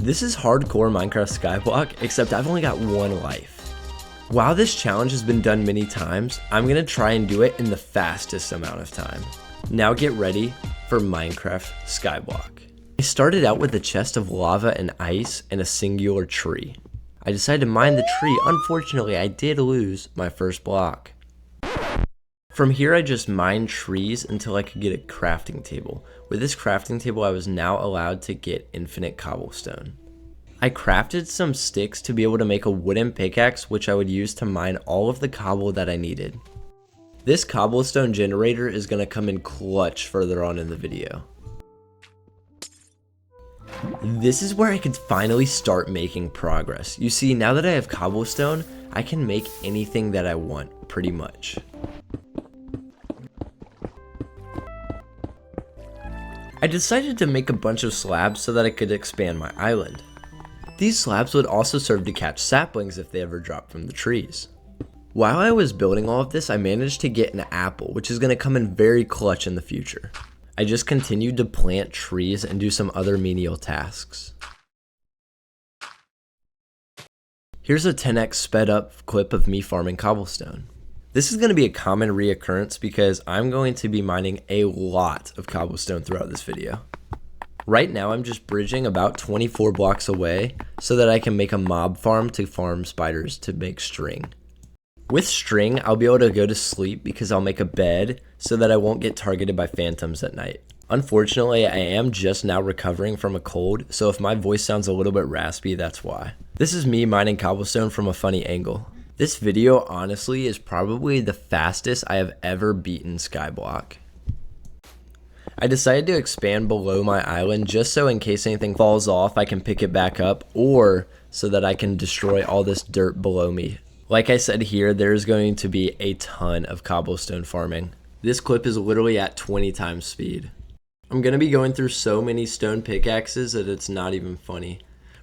This is hardcore Minecraft Skyblock, except I've only got one life. While this challenge has been done many times, I'm going to try and do it in the fastest amount of time. Now get ready for Minecraft Skyblock. I started out with a chest of lava and ice and a singular tree. I decided to mine the tree. Unfortunately, I did lose my first block. From here, I just mined trees until I could get a crafting table. With this crafting table, I was now allowed to get infinite cobblestone. I crafted some sticks to be able to make a wooden pickaxe, which I would use to mine all of the cobble that I needed. This cobblestone generator is going to come in clutch further on in the video. This is where I could finally start making progress. You see, now that I have cobblestone, I can make anything that I want, pretty much. I decided to make a bunch of slabs so that I could expand my island. These slabs would also serve to catch saplings if they ever dropped from the trees. While I was building all of this, I managed to get an apple, which is going to come in very clutch in the future. I just continued to plant trees and do some other menial tasks. Here's a 10x sped up clip of me farming cobblestone. This is going to be a common reoccurrence because I'm going to be mining a lot of cobblestone throughout this video. Right now I'm just bridging about 24 blocks away so that I can make a mob farm to farm spiders to make string. With string, I'll be able to go to sleep because I'll make a bed so that I won't get targeted by phantoms at night. Unfortunately, I am just now recovering from a cold, so if my voice sounds a little bit raspy, that's why. This is me mining cobblestone from a funny angle. This video, honestly, is probably the fastest I have ever beaten Skyblock. I decided to expand below my island just so in case anything falls off, I can pick it back up, or so that I can destroy all this dirt below me. Like I said here, there's going to be a ton of cobblestone farming. This clip is literally at 20 times speed. I'm going to be going through so many stone pickaxes that it's not even funny.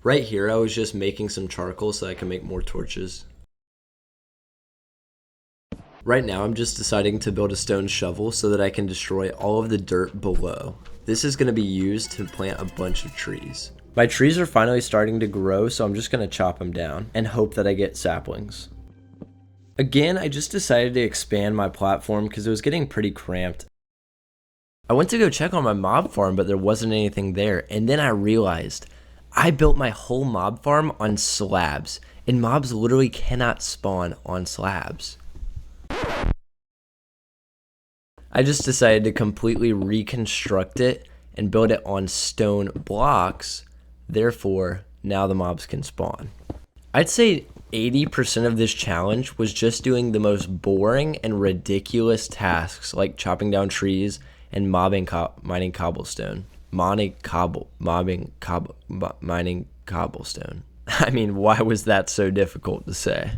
Right here, I was just making some charcoal so I can make more torches. Right now, I'm just deciding to build a stone shovel so that I can destroy all of the dirt below. This is going to be used to plant a bunch of trees. My trees are finally starting to grow, so I'm just going to chop them down and hope that I get saplings. Again, I just decided to expand my platform because it was getting pretty cramped. I went to go check on my mob farm, but there wasn't anything there, and then I realized I built my whole mob farm on slabs, and mobs literally cannot spawn on slabs. I just decided to completely reconstruct it and build it on stone blocks. Therefore, now the mobs can spawn. I'd say 80% of this challenge was just doing the most boring and ridiculous tasks like chopping down trees and mining cobblestone. Mining cobblestone. I mean, why was that so difficult to say?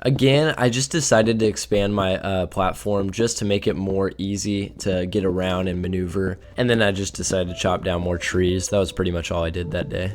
Again, I just decided to expand my platform just to make it more easy to get around and maneuver. And then I just decided to chop down more trees. That was pretty much all I did that day.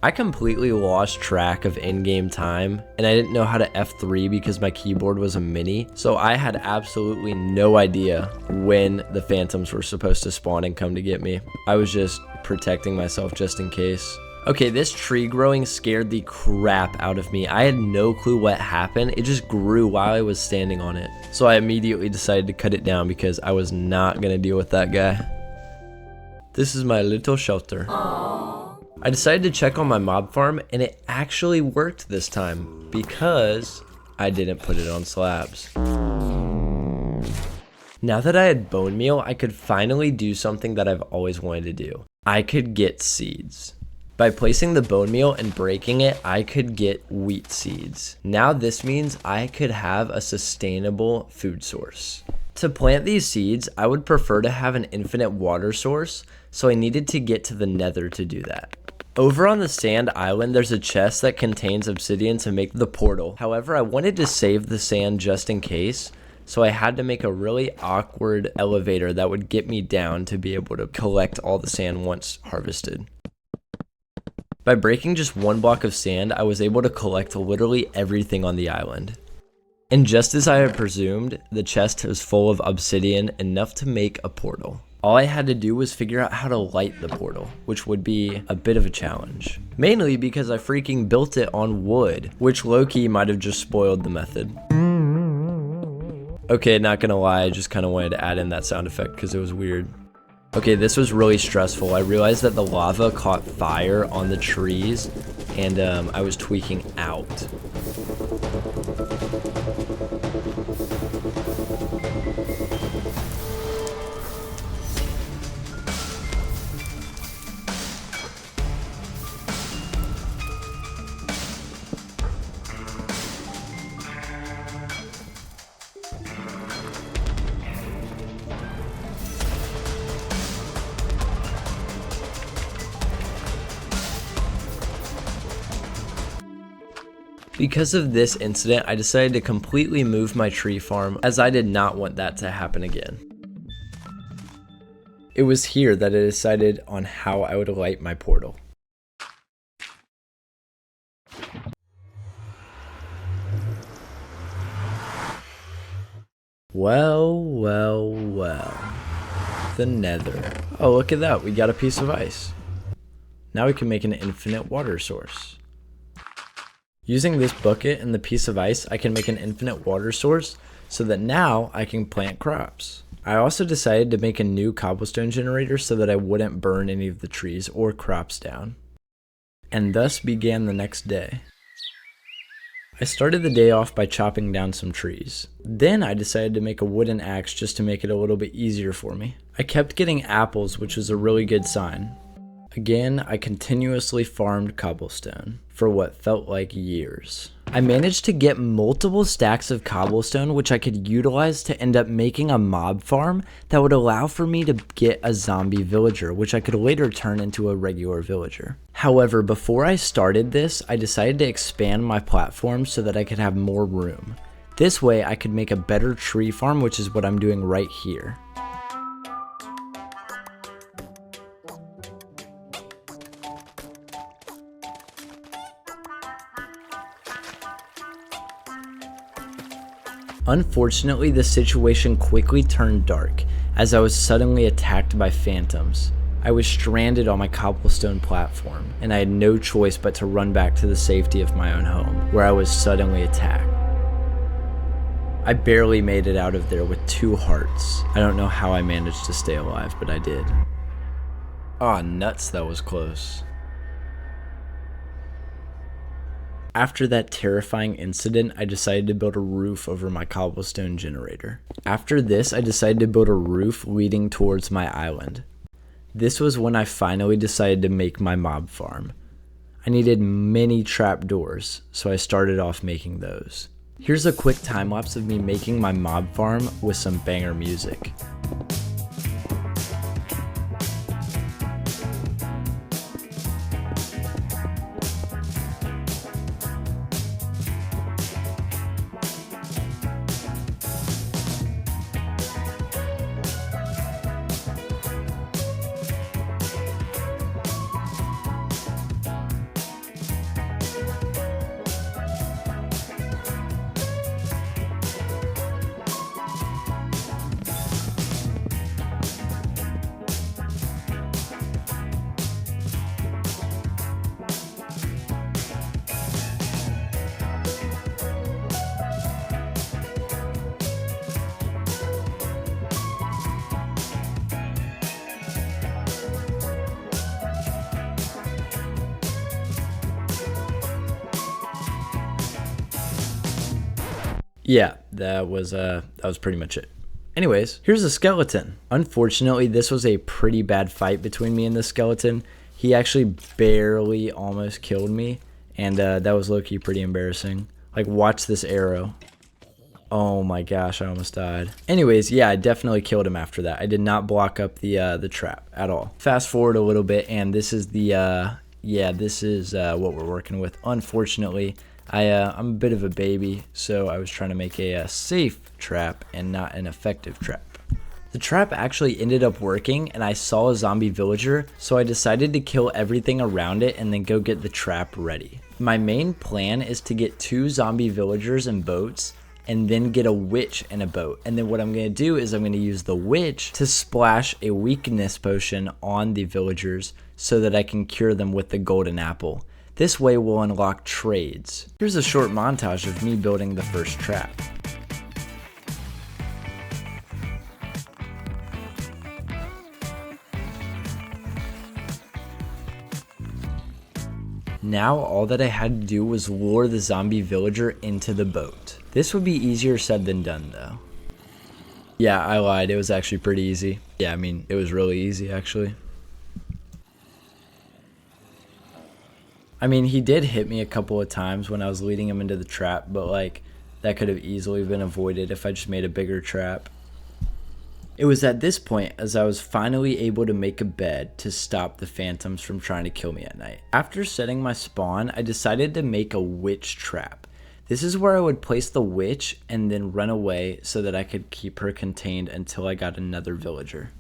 I completely lost track of in-game time, and I didn't know how to F3 because my keyboard was a mini. So I had absolutely no idea when the phantoms were supposed to spawn and come to get me. I was just protecting myself just in case. Okay, this tree growing scared the crap out of me. I had no clue what happened. It just grew while I was standing on it. So I immediately decided to cut it down because I was not going to deal with that guy. This is my little shelter. Aww. I decided to check on my mob farm, and it actually worked this time because I didn't put it on slabs. Now that I had bone meal, I could finally do something that I've always wanted to do. I could get seeds. By placing the bone meal and breaking it, I could get wheat seeds. Now this means I could have a sustainable food source. To plant these seeds, I would prefer to have an infinite water source, so I needed to get to the nether to do that. Over on the sand island, there's a chest that contains obsidian to make the portal. However, I wanted to save the sand just in case, so I had to make a really awkward elevator that would get me down to be able to collect all the sand once harvested. By breaking just one block of sand, I was able to collect literally everything on the island. And just as I had presumed, the chest was full of obsidian enough to make a portal. All I had to do was figure out how to light the portal, which would be a bit of a challenge. Mainly because I freaking built it on wood, which low-key might have just spoiled the method. Okay, not gonna lie, I just kind of wanted to add in that sound effect because it was weird. Okay, this was really stressful. I realized that the lava caught fire on the trees, and I was tweaking out. Because of this incident, I decided to completely move my tree farm, as I did not want that to happen again. It was here that I decided on how I would light my portal. Well. The Nether. Oh, look at that, we got a piece of ice. Now we can make an infinite water source. Using this bucket and the piece of ice, I can make an infinite water source so that now I can plant crops. I also decided to make a new cobblestone generator so that I wouldn't burn any of the trees or crops down. And thus began the next day. I started the day off by chopping down some trees. Then I decided to make a wooden axe just to make it a little bit easier for me. I kept getting apples, which was a really good sign. Again, I continuously farmed cobblestone for what felt like years. I managed to get multiple stacks of cobblestone, which I could utilize to end up making a mob farm that would allow for me to get a zombie villager, which I could later turn into a regular villager. However, before I started this, I decided to expand my platform so that I could have more room. This way, I could make a better tree farm, which is what I'm doing right here. Unfortunately, the situation quickly turned dark as I was suddenly attacked by phantoms. I was stranded on my cobblestone platform, and I had no choice but to run back to the safety of my own home, where I was suddenly attacked. I barely made it out of there with 2 hearts. I don't know how I managed to stay alive, but I did. Aw, nuts, that was close. After that terrifying incident, I decided to build a roof over my cobblestone generator. After this, I decided to build a roof leading towards my island. This was when I finally decided to make my mob farm. I needed many trapdoors, so I started off making those. Here's a quick time lapse of me making my mob farm with some banger music. Yeah, that was pretty much it. Anyways, here's a skeleton. Unfortunately, this was a pretty bad fight between me and the skeleton. He actually barely almost killed me, and that was low-key pretty embarrassing. Like, watch this arrow. Oh my gosh, I almost died. Anyways, yeah, I definitely killed him after that. I did not block up the trap at all. Fast forward a little bit, and this is the this is what we're working with. Unfortunately, I'm a bit of a baby, so I was trying to make a safe trap and not an effective trap. The trap actually ended up working, and I saw a zombie villager, so I decided to kill everything around it and then go get the trap ready. My main plan is to get 2 zombie villagers and boats and then get a witch in a boat. And then what I'm going to do is I'm going to use the witch to splash a weakness potion on the villagers so that I can cure them with the golden apple. This way we'll unlock trades. Here's a short montage of me building the first trap. Now all that I had to do was lure the zombie villager into the boat. This would be easier said than done though. Yeah, I lied, it was actually pretty easy. Yeah, I mean, it was really easy actually. I mean, he did hit me a couple of times when I was leading him into the trap, but like, that could have easily been avoided if I just made a bigger trap. It was at this point as I was finally able to make a bed to stop the phantoms from trying to kill me at night. After setting my spawn, I decided to make a witch trap. This is where I would place the witch and then run away so that I could keep her contained until I got another villager.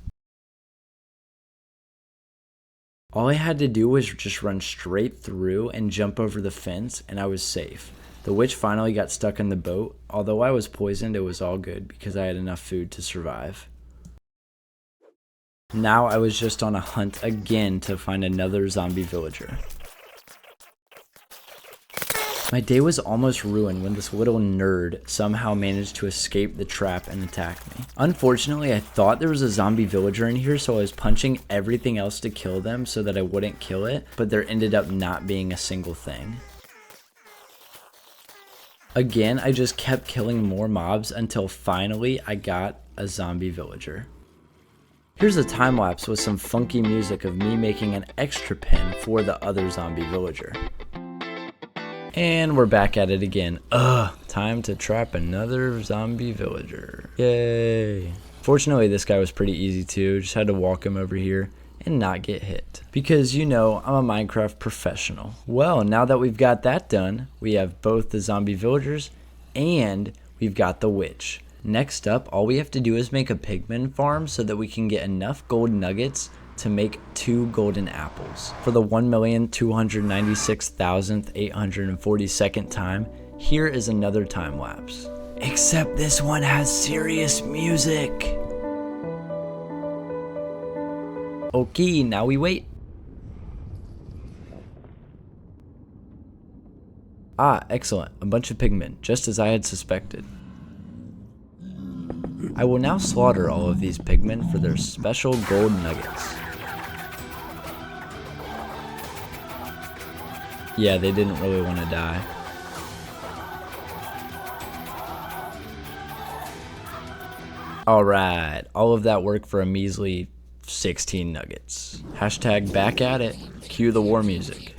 All I had to do was just run straight through and jump over the fence and I was safe. The witch finally got stuck in the boat. Although I was poisoned, it was all good because I had enough food to survive. Now I was just on a hunt again to find another zombie villager. My day was almost ruined when this little nerd somehow managed to escape the trap and attack me. Unfortunately, I thought there was a zombie villager in here, so I was punching everything else to kill them so that I wouldn't kill it, but there ended up not being a single thing. Again, I just kept killing more mobs until finally I got a zombie villager. Here's a time lapse with some funky music of me making an extra pen for the other zombie villager. And we're back at it again. Time to trap another zombie villager. Yay. Fortunately, this guy was pretty easy too. Just had to walk him over here and not get hit. Because you know, I'm a Minecraft professional. Well, now that we've got that done, we have both the zombie villagers and we've got the witch. Next up, all we have to do is make a pigman farm so that we can get enough gold nuggets to make 2 golden apples. For the 1,296,842nd time, here is another time lapse. Except this one has serious music. Okay, now we wait. Ah, excellent. A bunch of pigmen, just as I had suspected. I will now slaughter all of these pigmen for their special gold nuggets. Yeah, they didn't really want to die. Alright, all of that work for a measly 16 nuggets. Hashtag back at it. Cue the war music.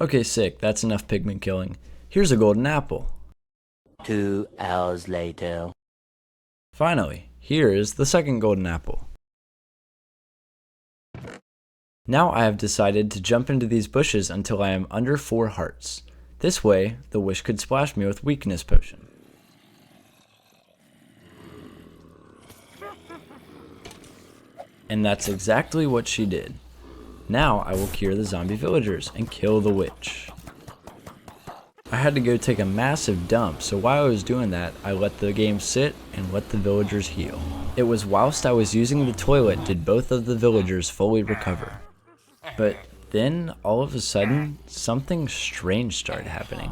Okay, sick. That's enough pigment killing. Here's a golden apple. 2 hours later. Finally, here is the second golden apple. Now I have decided to jump into these bushes until I am under 4 hearts. This way, the witch could splash me with weakness potion. And that's exactly what she did. Now I will cure the zombie villagers and kill the witch. I had to go take a massive dump, so while I was doing that, I let the game sit and let the villagers heal. It was whilst I was using the toilet did both of the villagers fully recover. But then, all of a sudden, something strange started happening.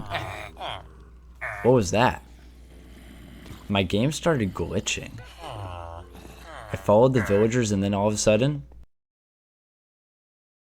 What was that? My game started glitching. I followed the villagers and then all of a sudden,